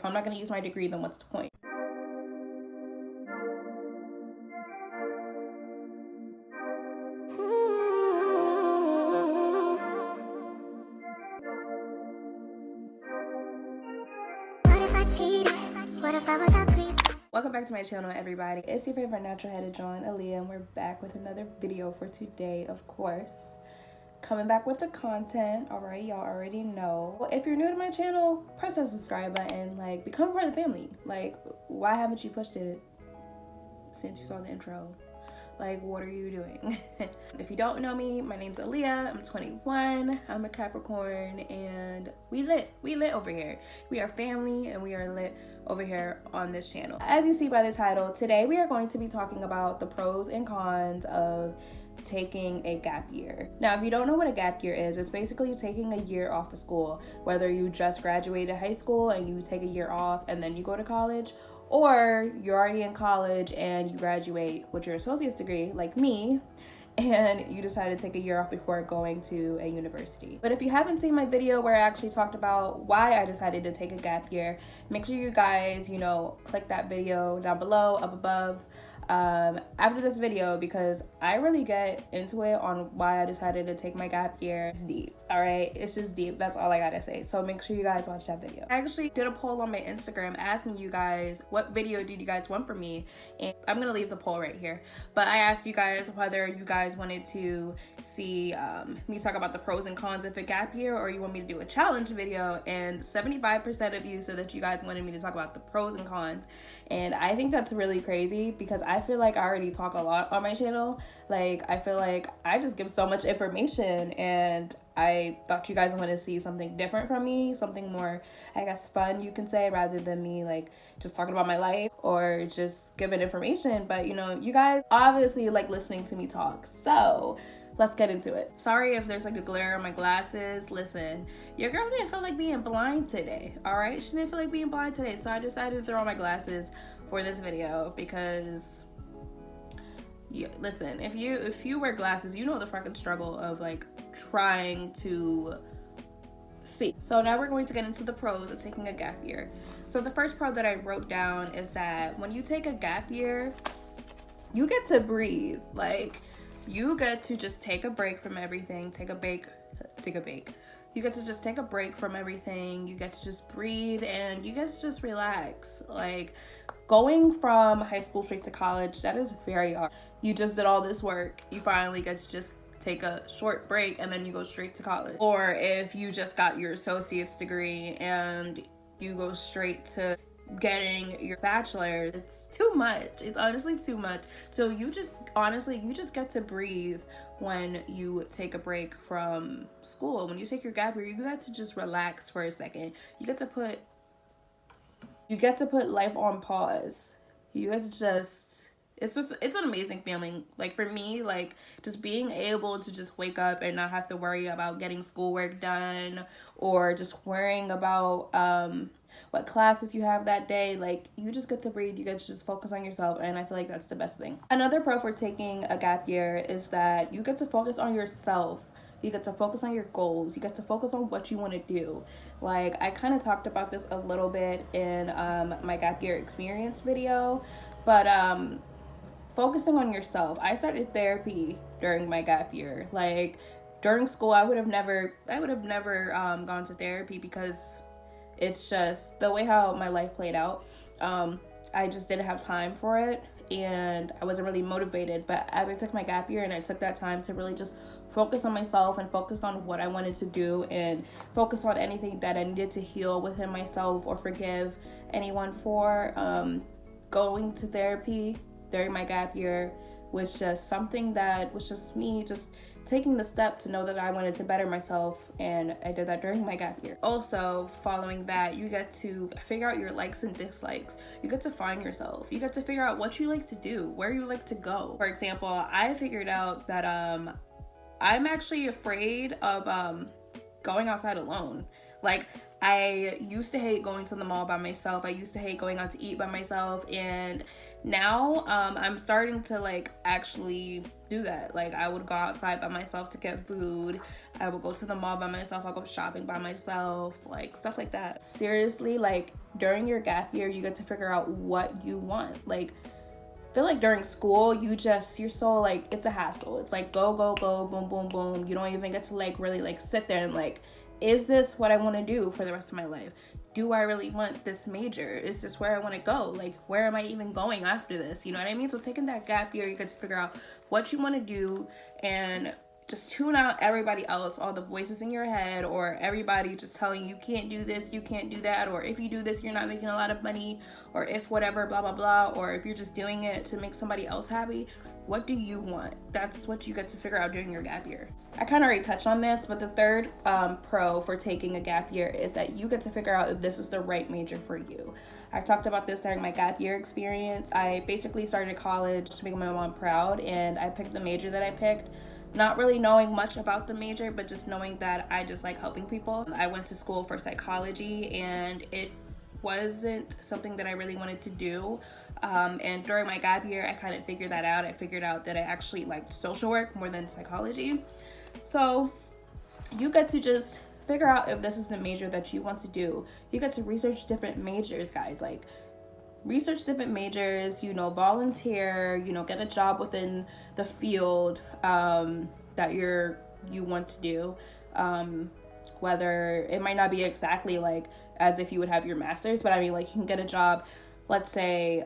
I'm not going to use my degree, then what's the point? Welcome back to my channel, everybody. It's your favorite natural headed John, Aaliyah, and we're back with another video for today, of course. Coming back with the content. All right, y'all already know. Well, if you're new to my channel, press that subscribe button, like, become part of the family. Like, why haven't you pushed it since you saw the intro? Like, what are you doing? If you don't know me, my name's Aaliyah. I'm 21. I'm a Capricorn, and we lit over here. We are family, and we are lit over here on this channel. As you see by the title, today we are going to be talking about the pros and cons of taking a gap year. Now, if you don't know what a gap year is, it's basically taking a year off of school. Whether you just graduated high school and you take a year off and then you go to college, or you're already in college and you graduate with your associate's degree, like me, and you decide to take a year off before going to a university. But if you haven't seen my video where I actually talked about why I decided to take a gap year, make sure you guys, click that video down below, up above, after this video, because I really get into it on why I decided to take my gap year. It's deep, all right? It's just deep. That's all I gotta say. So make sure you guys watch that video. I actually did a poll on my Instagram asking you guys what video did you guys want from me, and I'm gonna leave the poll right here. But I asked you guys whether you guys wanted to see me talk about the pros and cons of a gap year, or you want me to do a challenge video, and 75% of you said that you guys wanted me to talk about the pros and cons. And I think that's really crazy, because I feel like I already talk a lot on my channel. Like, I feel like I just give so much information, and I thought you guys wanted to see something different from me, something more, I guess, fun, you can say, rather than me like just talking about my life or just giving information. But you guys obviously like listening to me talk, so let's get into it. Sorry if there's like a glare on my glasses. Listen, your girl didn't feel like being blind today, all right? She didn't feel like being blind today, so I decided to throw on my glasses for this video, because listen, if you wear glasses, you know the fucking struggle of like trying to see. So now we're going to get into the pros of taking a gap year. So the first pro that I wrote down is that when you take a gap year, you get to breathe. Like, you get to just take a break from everything. You get to just take a break from everything. You get to just breathe, and you get to just relax. Like, going from high school straight to college, that is very hard. You just did all this work. You finally get to just take a short break, and then you go straight to college. Or if you just got your associate's degree and you go straight to getting your bachelor, it's too much. It's honestly too much. So you just get to breathe when you take a break from school. When you take your gap year, you get to just relax for a second. You get to put life on pause. You get to just, it's an amazing feeling. Like, for me, like, just being able to just wake up and not have to worry about getting schoolwork done, or just worrying about what classes you have that day. Like, you just get to breathe. You get to just focus on yourself, and I feel like that's the best thing. Another pro for taking a gap year is that you get to focus on yourself. You get to focus on your goals. You get to focus on what you want to do. Like, I kind of talked about this a little bit in my gap year experience video, but focusing on yourself. I started therapy during my gap year. Like, during school, I would have never gone to therapy, because it's just the way how my life played out. I just didn't have time for it, and I wasn't really motivated. But as I took my gap year and I took that time to really just focus on myself and focus on what I wanted to do and focus on anything that I needed to heal within myself or forgive anyone for, going to therapy during my gap year was just something that was just me just taking the step to know that I wanted to better myself, and I did that during my gap year. Also, following that, you get to figure out your likes and dislikes. You get to find yourself. You get to figure out what you like to do, where you like to go. For example, I figured out that I'm actually afraid of going outside alone. Like, I used to hate going to the mall by myself. I used to hate going out to eat by myself, and now I'm starting to like actually do that. Like, I would go outside by myself to get food. I would go to the mall by myself. I'll go shopping by myself, like stuff like that. Seriously, like during your gap year, you get to figure out what you want. Like, I feel like during school, you're so like, it's a hassle. It's like go, boom, boom, boom. You don't even get to like really like sit there and like, is this what I want to do for the rest of my life? Do I really want this major? Is this where I want to go? Like, where am I even going after this? You know what I mean? So taking that gap year, you get to figure out what you want to do and just tune out everybody else, all the voices in your head, or everybody just telling you can't do this, you can't do that, or if you do this, you're not making a lot of money, or if whatever, blah, blah, blah, or if you're just doing it to make somebody else happy. What do you want? That's what you get to figure out during your gap year. I kind of already touched on this, but the third pro for taking a gap year is that you get to figure out if this is the right major for you. I talked about this during my gap year experience. I basically started college to make my mom proud, and I picked the major that I picked, not really knowing much about the major, but just knowing that I just like helping people. I went to school for psychology, and it wasn't something that I really wanted to do. And during my gap year, I kind of figured that out. I figured out that I actually liked social work more than psychology. So you get to just figure out if this is the major that you want to do. You get to research different majors, guys. Like, research different majors, you know, volunteer, you know, get a job within the field that you want to do. Whether it might not be exactly like as if you would have your master's, but I mean, like, you can get a job, let's say,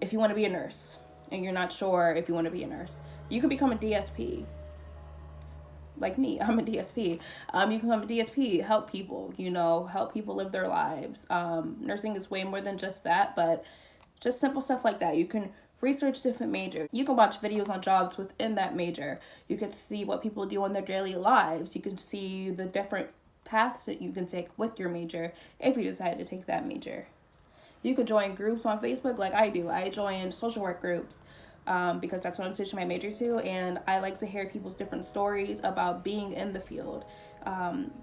if you want to be a nurse and you're not sure if you want to be a nurse, you can become a DSP. Like me, I'm a DSP. You can become a DSP, help people, you know, help people live their lives. Nursing is way more than just that, but just simple stuff like that. You can research different majors. You can watch videos on jobs within that major. You can see what people do in their daily lives. You can see the different paths that you can take with your major if you decide to take that major. You could join groups on Facebook like I do. I join social work groups because that's what I'm switching my major to, and I like to hear people's different stories about being in the field.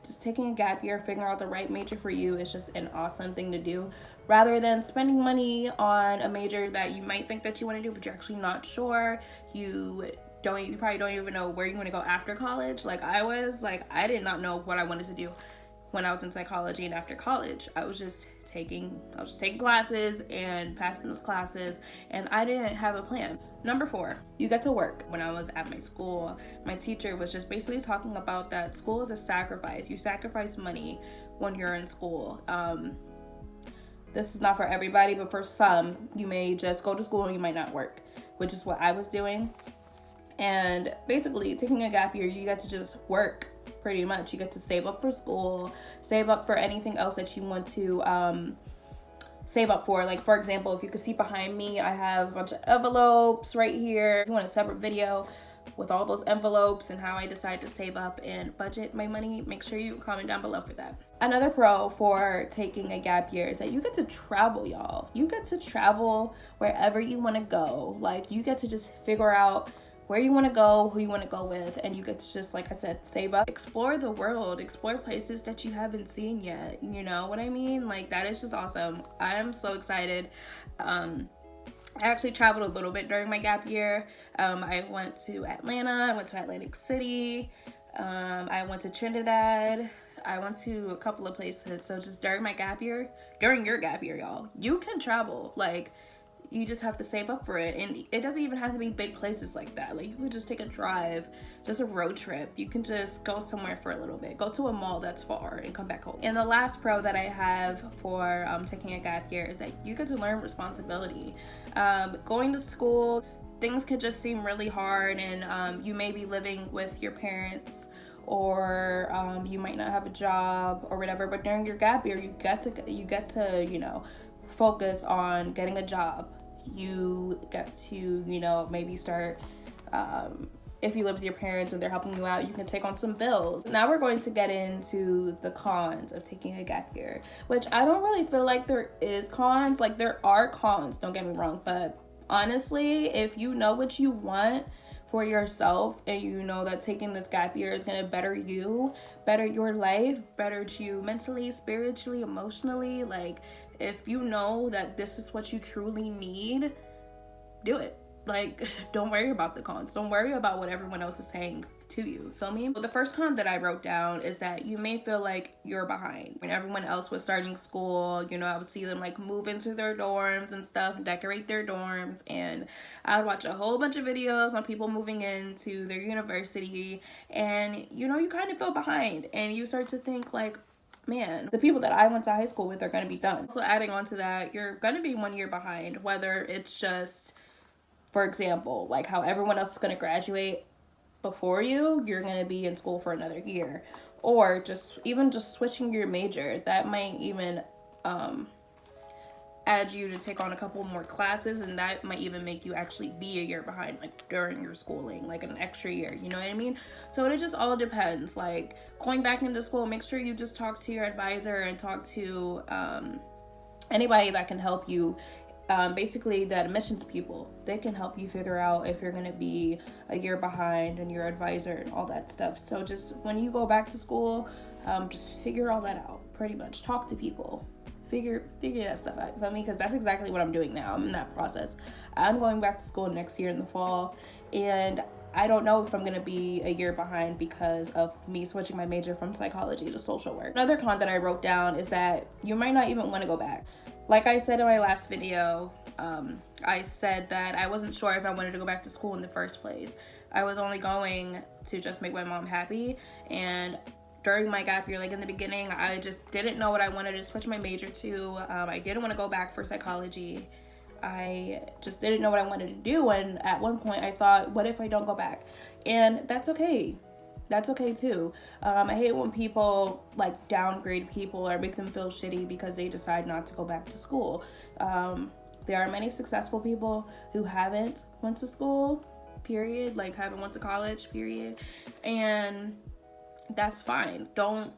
Just taking a gap year, figuring out the right major for you is just an awesome thing to do, rather than spending money on a major that you might think that you want to do, but you're actually not sure. You probably don't even know where you want to go after college. Like I was, like, I did not know what I wanted to do when I was in psychology, and after college I was just taking classes and passing those classes, and I didn't have a plan. Number 4, you get to work. When I was at my school, my teacher was just basically talking about that school is a sacrifice. You sacrifice money when you're in school. This is not for everybody, but for some, you may just go to school and you might not work, which is what I was doing. And basically, taking a gap year, you get to just work. Pretty much, you get to save up for school, save up for anything else that you want to save up for. Like, for example, if you could see behind me, I have a bunch of envelopes right here. If you want a separate video with all those envelopes and how I decide to save up and budget my money, make sure you comment down below for that. Another pro for taking a gap year is that you get to travel, y'all. You get to travel wherever you want to go. Like, you get to just figure out where you want to go, who you want to go with, and you get to just, like I said, save up, explore the world, explore places that you haven't seen yet. You know what I mean? Like, that is just awesome. I am so excited. I actually traveled a little bit during my gap year. I went to Atlanta, I went to Atlantic City, I went to Trinidad, I went to a couple of places. So just during my gap year, during your gap year, y'all, you can travel. Like, you just have to save up for it, and it doesn't even have to be big places like that. Like, you could just take a drive, just a road trip. You can just go somewhere for a little bit, go to a mall that's far and come back home. And the last pro that I have for taking a gap year is that you get to learn responsibility. Going to school, things could just seem really hard, and you may be living with your parents, or you might not have a job or whatever, but during your gap year, you get to you know, focus on getting a job. You get to, you know, maybe start, if you live with your parents and they're helping you out, you can take on some bills. Now we're going to get into the cons of taking a gap year, which I don't really feel like there is cons. Like, there are cons, don't get me wrong, but honestly, if you know what you want, for yourself, and you know that taking this gap year is going to better you, better your life, better you mentally, spiritually, emotionally, like if you know that this is what you truly need, do it. Like, don't worry about the cons. Don't worry about what everyone else is saying to you. Feel me? So the first con that I wrote down is that you may feel like you're behind. When everyone else was starting school, you know, I would see them like move into their dorms and stuff and decorate their dorms. And I would watch a whole bunch of videos on people moving into their university. And, you know, you kind of feel behind. And you start to think like, man, the people that I went to high school with are going to be done. So adding on to that, you're going to be 1 year behind, whether it's just, for example, like how everyone else is going to graduate before you're going to be in school for another year, or just switching your major. That might even add you to take on a couple more classes, and that might even make you actually be a year behind, like during your schooling, like an extra year, you know what I mean? So it just all depends. Like going back into school, make sure you just talk to your advisor and talk to anybody that can help you. Basically the admissions people, they can help you figure out if you're going to be a year behind, and your advisor and all that stuff. So just when you go back to school, just figure all that out. Pretty much talk to people, figure that stuff out. You feel me? Because that's exactly what I'm doing now. I'm in that process. I'm going back to school next year in the fall, and I don't know if I'm going to be a year behind because of me switching my major from psychology to social work. Another con that I wrote down is that you might not even want to go back. Like I said in my last video, I said that I wasn't sure if I wanted to go back to school in the first place. I was only going to just make my mom happy. And during my gap year, like in the beginning, I just didn't know what I wanted to switch my major to. I didn't want to go back for psychology. I just didn't know what I wanted to do. And at one point I thought, what if I don't go back? And that's okay. That's okay too. I hate when people like downgrade people or make them feel shitty because they decide not to go back to school. There are many successful people who haven't went to school, period, like haven't went to college, period. And that's fine. Don't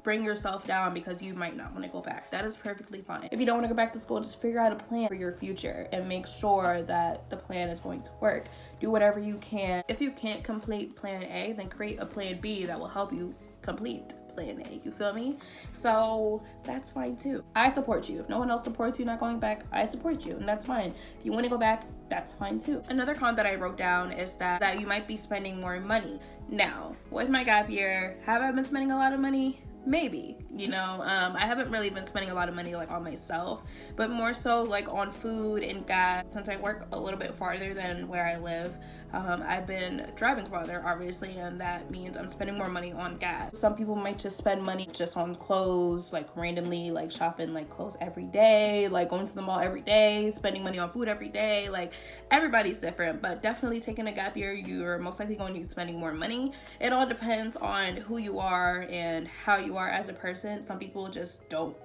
bring yourself down because you might not want to go back. That is perfectly fine. If you don't want to go back to school, just figure out a plan for your future and make sure that the plan is going to work. Do whatever you can. If you can't complete plan A, then create a plan B that will help you complete plan A. You feel me? So that's fine too. I support you. If no one else supports you not going back, I support you, and that's fine. If you want to go back, that's fine too. Another con that I wrote down is that you might be spending more money. Now, with my gap year, have I been spending a lot of money? Maybe, you know, I haven't really been spending a lot of money like on myself, but more so like on food and gas. Since I work a little bit farther than where I live, I've been driving farther, obviously, and that means I'm spending more money on gas. Some people might just spend money just on clothes, like randomly, like shopping like clothes every day, like going to the mall every day, spending money on food every day. Like everybody's different, but definitely taking a gap year, you're most likely going to be spending more money. It all depends on who you are and how you are as a person. Some people just don't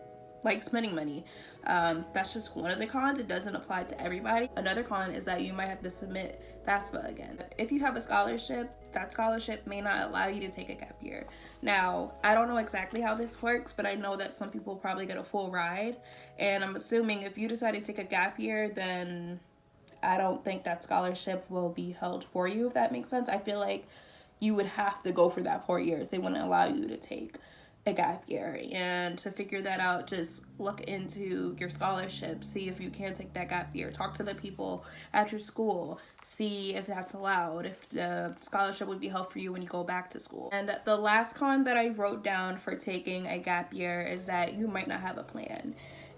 like spending money. That's just one of the cons. It doesn't apply to everybody. Another con is that you might have to submit FAFSA again. If you have a scholarship, that scholarship may not allow you to take a gap year. Now, I don't know exactly how this works, but I know that some people probably get a full ride, and I'm assuming if you decide to take a gap year, then I don't think that scholarship will be held for you, if that makes sense. I feel like you would have to go for that 4 years. They wouldn't allow you to take a gap year. And to figure that out, just look into your scholarship, see if you can take that gap year, talk to the people at your school, see if that's allowed, if the scholarship would be held for you when you go back to school. And the last con that I wrote down for taking a gap year is that you might not have a plan.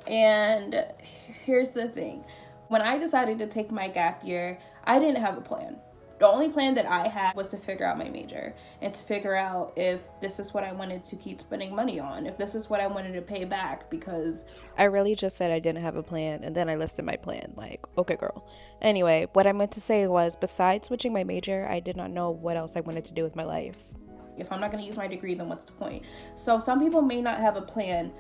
And here's the thing. When I decided to take my gap year, I didn't have a plan. The only plan that I had was to figure out my major and to figure out if this is what I wanted to keep spending money on, if this is what I wanted to pay back, because I really just said I didn't have a plan, and then I listed my plan, like, okay girl. Anyway, what I meant to say was, besides switching my major, I did not know what else I wanted to do with my life. If I'm not going to use my degree, then what's the point? So some people may not have a plan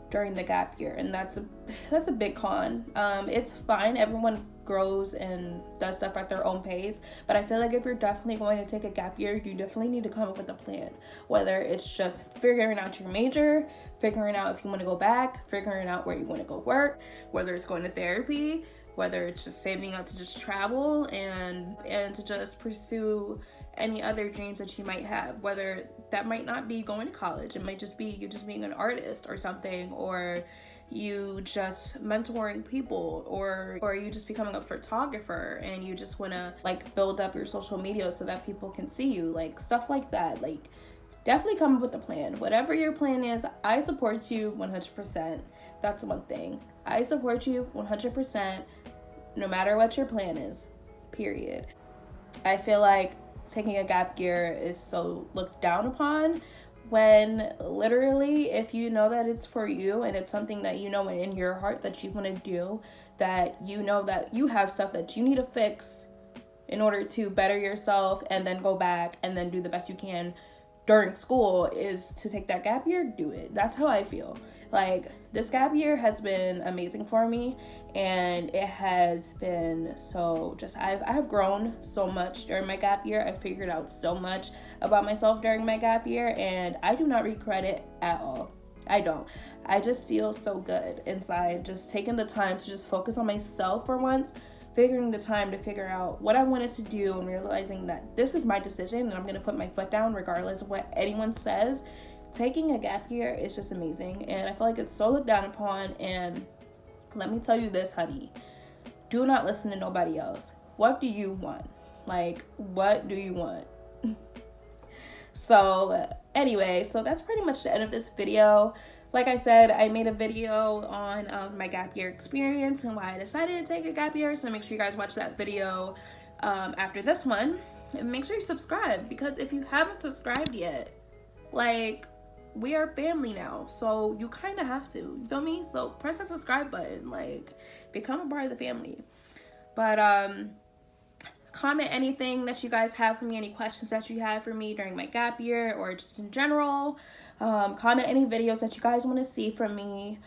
during the gap year, and that's a big con. It's fine. Everyone grows and does stuff at their own pace, but I feel like if you're definitely going to take a gap year, you definitely need to come up with a plan, whether it's just figuring out your major, figuring out if you want to go back, figuring out where you want to go work, whether it's going to therapy, whether it's just saving up to just travel and to just pursue any other dreams that you might have, whether that might not be going to college. It might just be you just being an artist or something, or you just mentoring people, or you just becoming a photographer and you just want to like build up your social media so that people can see you, like stuff like that. Like, definitely come up with a plan. Whatever your plan is, I support you 100%. That's one thing. I support you 100%, no matter what your plan is, period. I feel like taking a gap year is so looked down upon, when literally, if you know that it's for you and it's something that you know in your heart that you want to do, that you know that you have stuff that you need to fix in order to better yourself and then go back and then do the best you can during school, is to take that gap year, do it. That's how I feel. Like, this gap year has been amazing for me, and it has been so just, I have grown so much during my gap year. I figured out so much about myself during my gap year, and I do not regret it at all. I don't. I just feel so good inside, just taking the time to just focus on myself for once, figuring the time to figure out what I wanted to do, and realizing that this is my decision and I'm going to put my foot down regardless of what anyone says. Taking a gap year is just amazing, and I feel like it's so looked down upon. And let me tell you this, honey, do not listen to nobody else. What do you want? Like, what do you want? So anyway, so that's pretty much the end of this video. Like I said, I made a video on my gap year experience and why I decided to take a gap year. So make sure you guys watch that video after this one. And make sure you subscribe, because if you haven't subscribed yet, like, we are family now. So you kind of have to, you feel me? So press the subscribe button, like, become a part of the family. But comment anything that you guys have for me, any questions that you have for me during my gap year or just in general. Comment any videos that you guys want to see from me.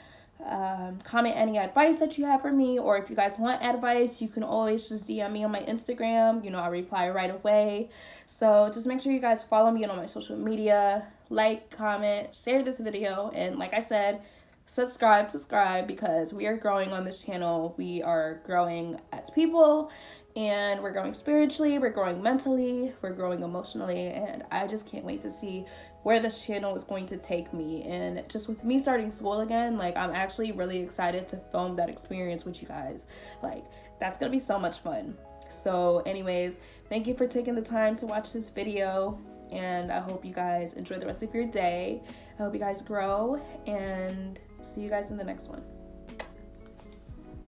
Comment any advice that you have for me, or if you guys want advice, you can always just DM me on my Instagram. You know, I'll reply right away. So just make sure you guys follow me on all my social media, like, comment, share this video, and like I said, subscribe, because we are growing on this channel. We are growing as people, and we're growing spiritually, we're growing mentally, we're growing emotionally, and I just can't wait to see where this channel is going to take me. And just with me starting school again, like, I'm actually really excited to film that experience with you guys. Like, that's gonna be so much fun. So anyways, thank you for taking the time to watch this video, and I hope you guys enjoy the rest of your day. I hope you guys grow, and see you guys in the next one.